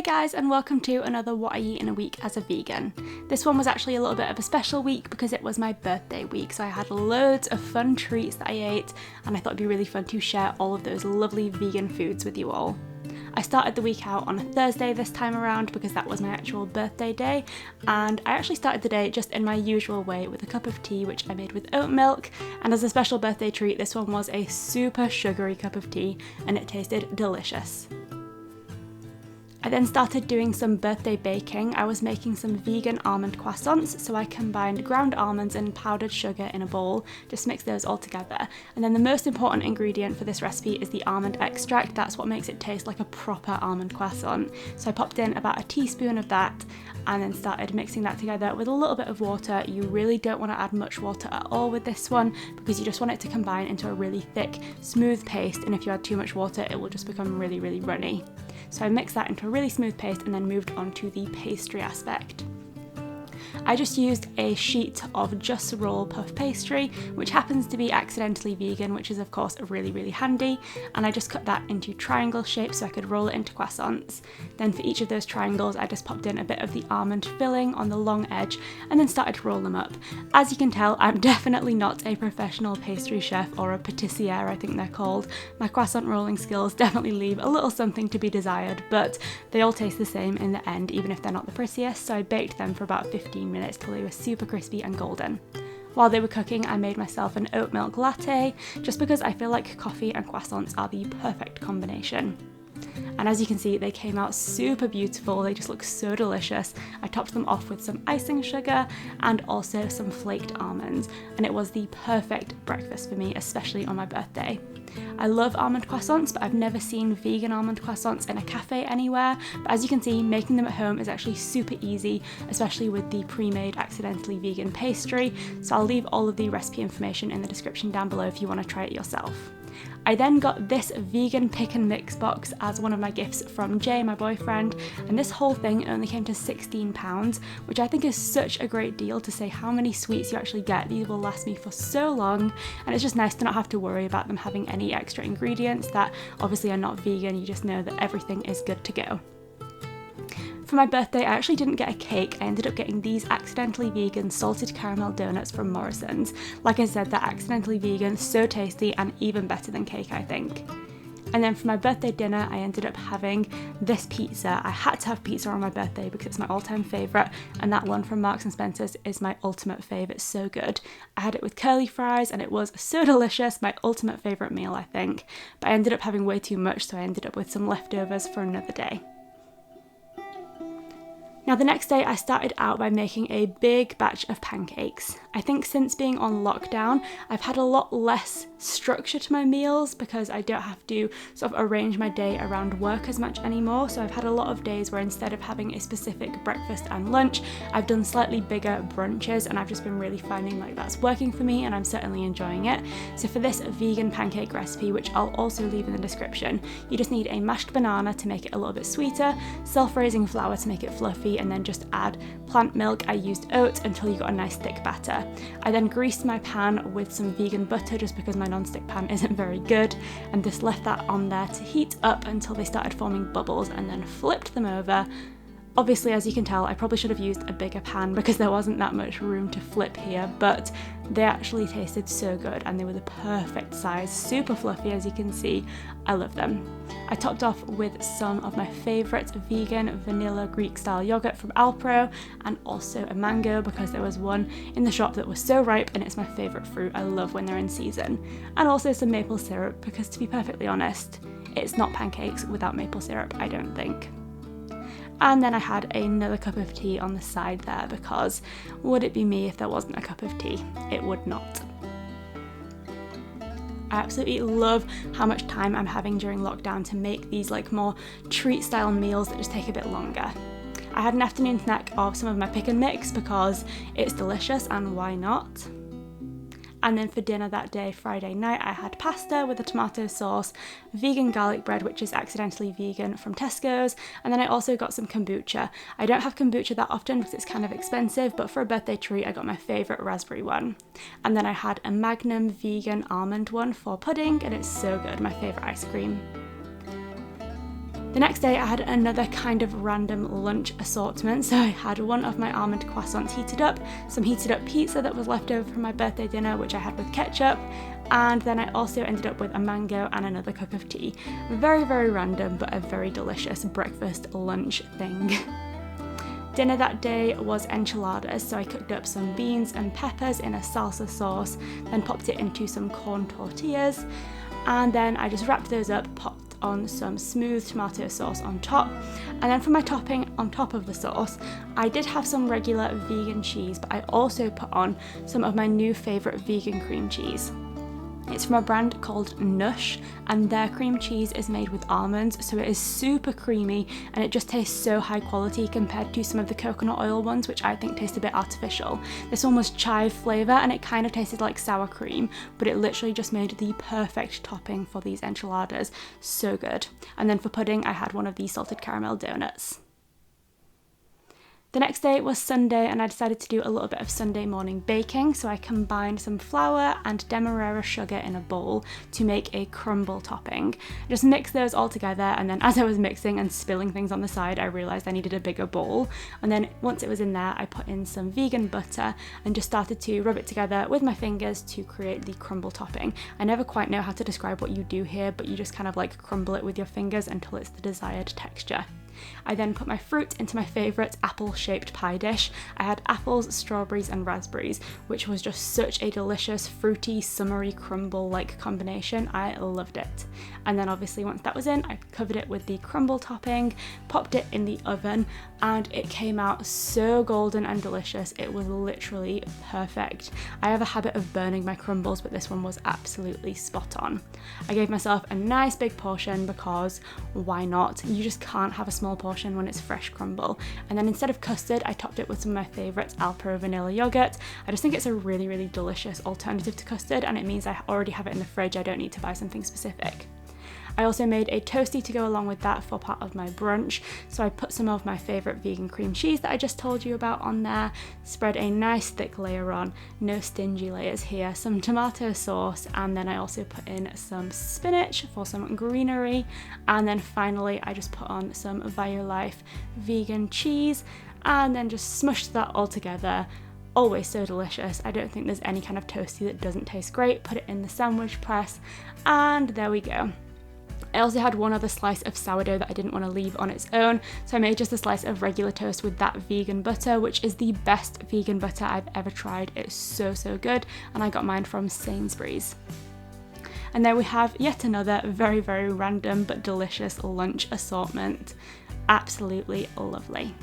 Hey guys, and welcome to another What I Eat in a Week as a Vegan. This one was actually a little bit of a special week because it was my birthday week, so I had loads of fun treats that I ate, and I thought it'd be really fun to share all of those lovely vegan foods with you all. I started the week out on a Thursday this time around because that was my actual birthday day, and I actually started the day just in my usual way with a cup of tea which I made with oat milk, and as a special birthday treat this one was a super sugary cup of tea and it tasted delicious. I then started doing some birthday baking. I was making some vegan almond croissants, so I combined ground almonds and powdered sugar in a bowl, just mix those all together. And then the most important ingredient for this recipe is the almond extract. That's what makes it taste like a proper almond croissant. So I popped in about a teaspoon of that and then started mixing that together with a little bit of water. You really don't want to add much water at all with this one because you just want it to combine into a really thick, smooth paste, and if you add too much water it will just become really, really runny. So I mixed that into a really smooth paste and then moved on to the pastry aspect. I just used a sheet of Just Roll puff pastry, which happens to be accidentally vegan, which is of course really, really handy, and I just cut that into triangle shapes so I could roll it into croissants. Then for each of those triangles I just popped in a bit of the almond filling on the long edge and then started to roll them up. As you can tell, I'm definitely not a professional pastry chef or a patissiere, I think they're called. My croissant rolling skills definitely leave a little something to be desired, but they all taste the same in the end, even if they're not the prettiest, so I baked them for about 15 minutes till they were super crispy and golden. While they were cooking, I made myself an oat milk latte, just because I feel like coffee and croissants are the perfect combination. And as you can see, they came out super beautiful, they just look so delicious. I topped them off with some icing sugar and also some flaked almonds, and it was the perfect breakfast for me, especially on my birthday. I love almond croissants, but I've never seen vegan almond croissants in a cafe anywhere, but as you can see, making them at home is actually super easy, especially with the pre-made accidentally vegan pastry, so I'll leave all of the recipe information in the description down below if you want to try it yourself. I then got this vegan pick and mix box as one of my gifts from Jay, my boyfriend, and this whole thing only came to £16, which I think is such a great deal to say how many sweets you actually get. These will last me for so long, and it's just nice to not have to worry about them having any extra ingredients that obviously are not vegan. You just know that everything is good to go. For my birthday, I actually didn't get a cake. I ended up getting these accidentally vegan salted caramel donuts from Morrison's. Like I said, they're accidentally vegan, so tasty and even better than cake, I think. And then for my birthday dinner, I ended up having this pizza. I had to have pizza on my birthday because it's my all-time favourite, and that one from Marks and Spencer's is my ultimate fave. It's so good. I had it with curly fries and it was so delicious, my ultimate favourite meal, I think. But I ended up having way too much, so I ended up with some leftovers for another day. Now the next day I started out by making a big batch of pancakes. I think since being on lockdown I've had a lot less structure to my meals because I don't have to sort of arrange my day around work as much anymore, so I've had a lot of days where instead of having a specific breakfast and lunch I've done slightly bigger brunches, and I've just been really finding like that's working for me and I'm certainly enjoying it. So for this vegan pancake recipe, which I'll also leave in the description, you just need a mashed banana to make it a little bit sweeter, self-raising flour to make it fluffy, and then just add plant milk. I used oats until you got a nice thick batter. I then greased my pan with some vegan butter just because my non-stick pan isn't very good, and just left that on there to heat up until they started forming bubbles, and then flipped them over. Obviously, as you can tell, I probably should have used a bigger pan because there wasn't that much room to flip here, but they actually tasted so good and they were the perfect size, super fluffy as you can see. I love them. I topped off with some of my favourite vegan vanilla Greek style yogurt from Alpro, and also a mango because there was one in the shop that was so ripe and it's my favourite fruit. I love when they're in season. And also some maple syrup because, to be perfectly honest, it's not pancakes without maple syrup, I don't think. And then I had another cup of tea on the side there because would it be me if there wasn't a cup of tea? It would not. I absolutely love how much time I'm having during lockdown to make these like more treat style meals that just take a bit longer. I had an afternoon snack of some of my pick and mix because it's delicious and why not? And then for dinner that day, Friday night, I had pasta with a tomato sauce, vegan garlic bread, which is accidentally vegan from Tesco's, and then I also got some kombucha. I don't have kombucha that often because it's kind of expensive, but for a birthday treat, I got my favourite raspberry one. And then I had a Magnum vegan almond one for pudding, and it's so good, my favourite ice cream. The next day I had another kind of random lunch assortment. So I had one of my almond croissants heated up, some heated up pizza that was left over from my birthday dinner which I had with ketchup, and then I also ended up with a mango and another cup of tea. Very, very random, but a very delicious breakfast lunch thing. Dinner that day was enchiladas, so I cooked up some beans and peppers in a salsa sauce, then popped it into some corn tortillas, and then I just wrapped those up, popped on some smooth tomato sauce on top, and then for my topping on top of the sauce I did have some regular vegan cheese, but I also put on some of my new favourite vegan cream cheese. It's from a brand called Nush, and their cream cheese is made with almonds, so it is super creamy and it just tastes so high quality compared to some of the coconut oil ones, which I think taste a bit artificial. This one was chive flavour and it kind of tasted like sour cream, but it literally just made the perfect topping for these enchiladas. So good. And then for pudding I had one of these salted caramel donuts. The next day was Sunday and I decided to do a little bit of Sunday morning baking, so I combined some flour and demerara sugar in a bowl to make a crumble topping. I just mixed those all together, and then as I was mixing and spilling things on the side I realised I needed a bigger bowl, and then once it was in there I put in some vegan butter and just started to rub it together with my fingers to create the crumble topping. I never quite know how to describe what you do here, but you just kind of like crumble it with your fingers until it's the desired texture. I then put my fruit into my favourite apple-shaped pie dish. I had apples, strawberries and raspberries, which was just such a delicious, fruity, summery crumble-like combination. I loved it. And then obviously once that was in, I covered it with the crumble topping, popped it in the oven, and it came out so golden and delicious. It was literally perfect. I have a habit of burning my crumbles, but this one was absolutely spot on. I gave myself a nice big portion because why not? You just can't have a small portion when it's fresh crumble. And then instead of custard, I topped it with some of my favourites, Alpro vanilla yogurt. I just think it's a really, really delicious alternative to custard, and it means I already have it in the fridge. I don't need to buy something specific. I also made a toastie to go along with that for part of my brunch, so I put some of my favourite vegan cream cheese that I just told you about on there, spread a nice thick layer on, no stingy layers here, some tomato sauce, and then I also put in some spinach for some greenery, and then finally I just put on some Violife vegan cheese and then just smushed that all together. Always so delicious. I don't think there's any kind of toastie that doesn't taste great. Put it in the sandwich press and there we go. I also had one other slice of sourdough that I didn't want to leave on its own, so I made just a slice of regular toast with that vegan butter, which is the best vegan butter I've ever tried. It's so, so good, and I got mine from Sainsbury's. And there we have yet another very, very random but delicious lunch assortment. Absolutely lovely.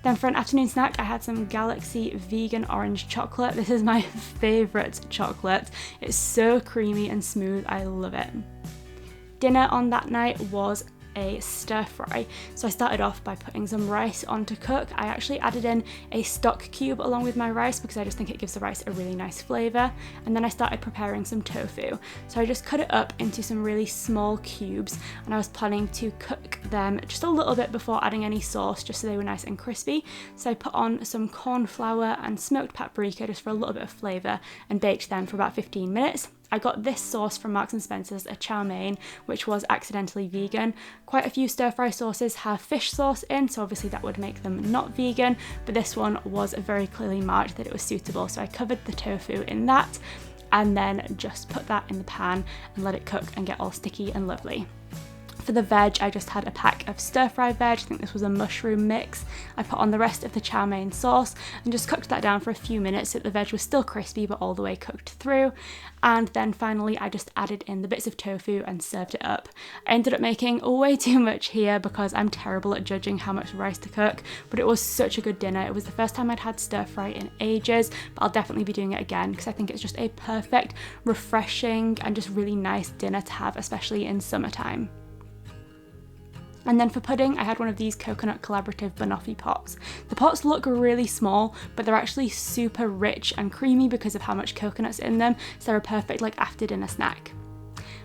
Then for an afternoon snack, I had some Galaxy vegan orange chocolate. This is my favourite chocolate. It's so creamy and smooth, I love it. Dinner on that night was a stir fry. So I started off by putting some rice on to cook. I actually added in a stock cube along with my rice because I just think it gives the rice a really nice flavour. And then I started preparing some tofu. So I just cut it up into some really small cubes, and I was planning to cook them just a little bit before adding any sauce, just so they were nice and crispy. So I put on some corn flour and smoked paprika just for a little bit of flavour and baked them for about 15 minutes. I got this sauce from Marks & Spencer's, a chow mein, which was accidentally vegan. Quite a few stir-fry sauces have fish sauce in, so obviously that would make them not vegan, but this one was very clearly marked that it was suitable, so I covered the tofu in that and then just put that in the pan and let it cook and get all sticky and lovely. For the veg, I just had a pack of stir-fry veg. I think this was a mushroom mix. I put on the rest of the chow mein sauce and just cooked that down for a few minutes so that the veg was still crispy but all the way cooked through. And then finally I just added in the bits of tofu and served it up. I ended up making way too much here because I'm terrible at judging how much rice to cook, but it was such a good dinner. It was the first time I'd had stir-fry in ages, but I'll definitely be doing it again because I think it's just a perfect, refreshing and just really nice dinner to have, especially in summertime. And then for pudding, I had one of these coconut collaborative banoffee pots. The pots look really small, but they're actually super rich and creamy because of how much coconut's in them, so they're a perfect like after dinner snack.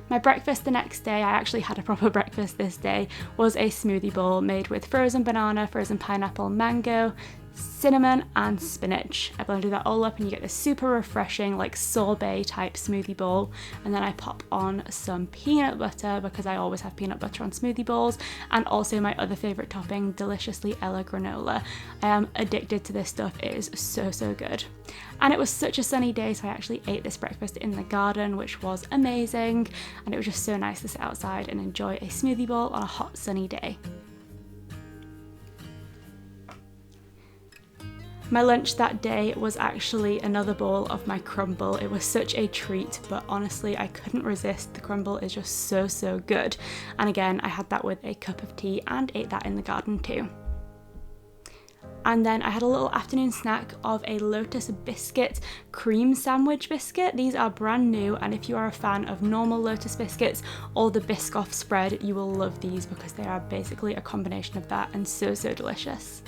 My breakfast the next day, I actually had a proper breakfast this day, was a smoothie bowl made with frozen banana, frozen pineapple, mango, cinnamon and spinach. I blended that all up and you get this super refreshing like sorbet type smoothie bowl, and then I pop on some peanut butter because I always have peanut butter on smoothie bowls, and also my other favourite topping, deliciously Ella granola. I am addicted to this stuff, it is so good. And it was such a sunny day, so I actually ate this breakfast in the garden, which was amazing, and it was just so nice to sit outside and enjoy a smoothie bowl on a hot sunny day. My lunch that day was actually another bowl of my crumble. It was such a treat, but honestly I couldn't resist. The crumble is just so good. And again, I had that with a cup of tea and ate that in the garden too. And then I had a little afternoon snack of a Lotus biscuit cream sandwich biscuit. These are brand new, and if you are a fan of normal Lotus biscuits or the Biscoff spread, you will love these because they are basically a combination of that and so delicious.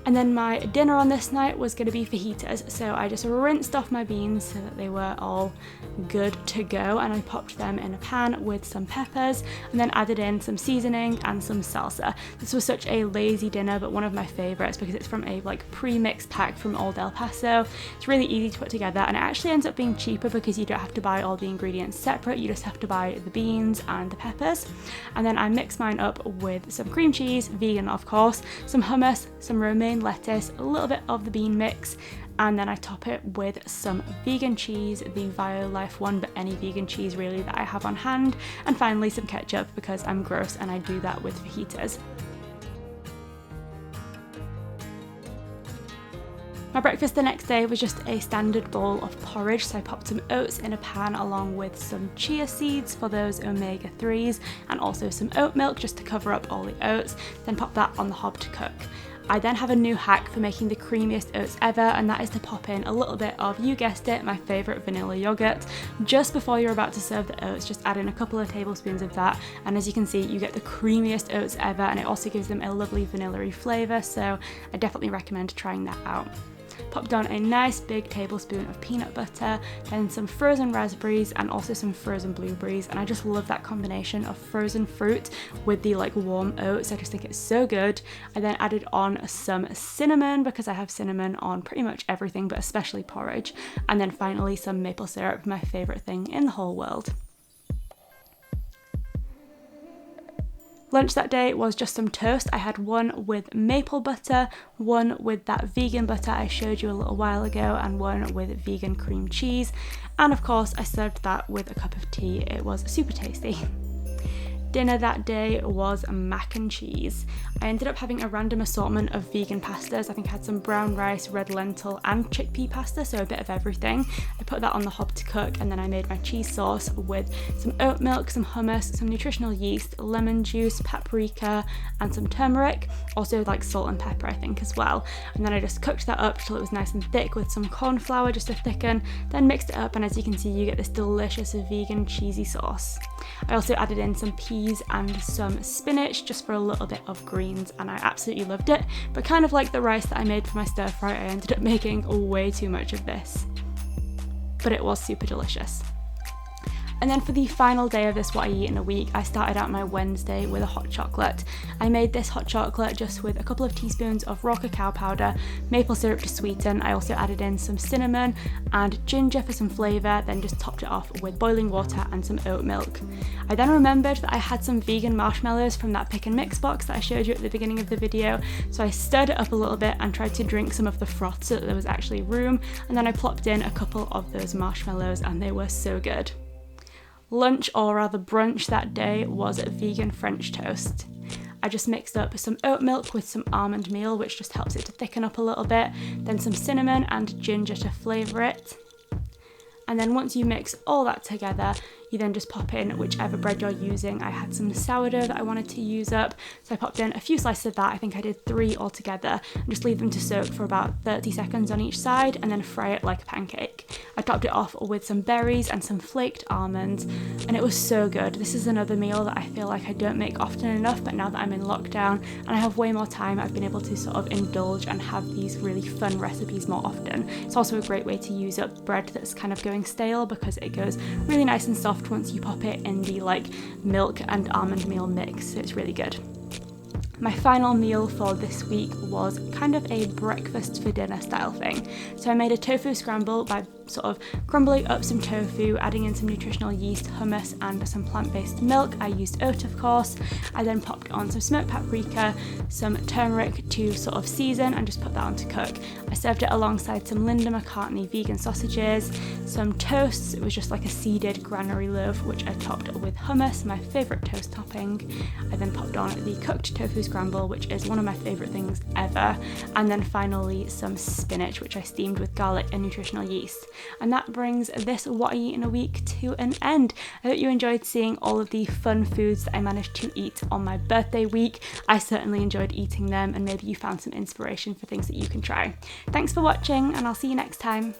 And then my dinner on this night was going to be fajitas, so I just rinsed off my beans so that they were all good to go, and I popped them in a pan with some peppers and then added in some seasoning and some salsa. This was such a lazy dinner, but one of my favourites because it's from a like pre-mixed pack from Old El Paso. It's really easy to put together, and it actually ends up being cheaper because you don't have to buy all the ingredients separate, you just have to buy the beans and the peppers. And then I mix mine up with some cream cheese, vegan of course, some hummus, some romaine lettuce, a little bit of the bean mix, and then I top it with some vegan cheese, the Violife one, but any vegan cheese really that I have on hand, and finally some ketchup because I'm gross and I do that with fajitas. My breakfast the next day was just a standard bowl of porridge, so I popped some oats in a pan along with some chia seeds for those omega-3s and also some oat milk just to cover up all the oats, then pop that on the hob to cook. I then have a new hack for making the creamiest oats ever, and that is to pop in a little bit of, you guessed it, my favourite vanilla yogurt. Just before you're about to serve the oats, just add in a couple of tablespoons of that, and as you can see, you get the creamiest oats ever, and it also gives them a lovely vanilla-y flavour, so I definitely recommend trying that out. Popped on a nice big tablespoon of peanut butter, then some frozen raspberries and also some frozen blueberries, and I just love that combination of frozen fruit with the like warm oats. I just think it's so good. I then added on some cinnamon because I have cinnamon on pretty much everything, but especially porridge, and then finally some maple syrup, my favourite thing in the whole world. Lunch that day was just some toast. I had one with maple butter, one with that vegan butter I showed you a little while ago, and one with vegan cream cheese. And of course, I served that with a cup of tea. It was super tasty. Dinner that day was mac and cheese. I ended up having a random assortment of vegan pastas. I think I had some brown rice, red lentil and chickpea pasta, so a bit of everything. I put that on the hob to cook, and then I made my cheese sauce with some oat milk, some hummus, some nutritional yeast, lemon juice, paprika and some turmeric, also like salt and pepper I think as well. And then I just cooked that up till it was nice and thick with some corn flour just to thicken, then mixed it up, and as you can see you get this delicious vegan cheesy sauce. I also added in some peas and some spinach just for a little bit of greens, and I absolutely loved it, but kind of like the rice that I made for my stir fry, I ended up making way too much of this, but it was super delicious. And then for the final day of this What I Eat in a Week, I started out my Wednesday with a hot chocolate. I made this hot chocolate just with a couple of teaspoons of raw cacao powder, maple syrup to sweeten. I also added in some cinnamon and ginger for some flavour, then just topped it off with boiling water and some oat milk. I then remembered that I had some vegan marshmallows from that pick and mix box that I showed you at the beginning of the video, so I stirred it up a little bit and tried to drink some of the froth so that there was actually room, and then I plopped in a couple of those marshmallows and they were so good. Lunch, or rather brunch that day, was vegan French toast. I just mixed up some oat milk with some almond meal, which just helps it to thicken up a little bit, then some cinnamon and ginger to flavour it. And then once you mix all that together, you then just pop in whichever bread you're using. I had some sourdough that I wanted to use up, so I popped in a few slices of that. I think I did 3 altogether, and just leave them to soak for about 30 seconds on each side and then fry it like a pancake. I topped it off with some berries and some flaked almonds, and it was so good. This is another meal that I feel like I don't make often enough, but now that I'm in lockdown and I have way more time, I've been able to sort of indulge and have these really fun recipes more often. It's also a great way to use up bread that's kind of going stale because it goes really nice and soft once you pop it in the like milk and almond meal mix, so it's really good. My final meal for this week was kind of a breakfast for dinner style thing. So I made a tofu scramble by sort of crumbling up some tofu, adding in some nutritional yeast, hummus and some plant-based milk. I used oat, of course. I then popped on some smoked paprika, some turmeric to sort of season and just put that on to cook. I served it alongside some Linda McCartney vegan sausages, some toasts. It was just like a seeded granary loaf which I topped with hummus, my favourite toast topping. I then popped on the cooked tofu scramble, which is one of my favourite things ever, and then finally some spinach which I steamed with garlic and nutritional yeast. And that brings this What I Eat in a Week to an end. I hope you enjoyed seeing all of the fun foods that I managed to eat on my birthday week. I certainly enjoyed eating them, and maybe you found some inspiration for things that you can try. Thanks for watching, and I'll see you next time.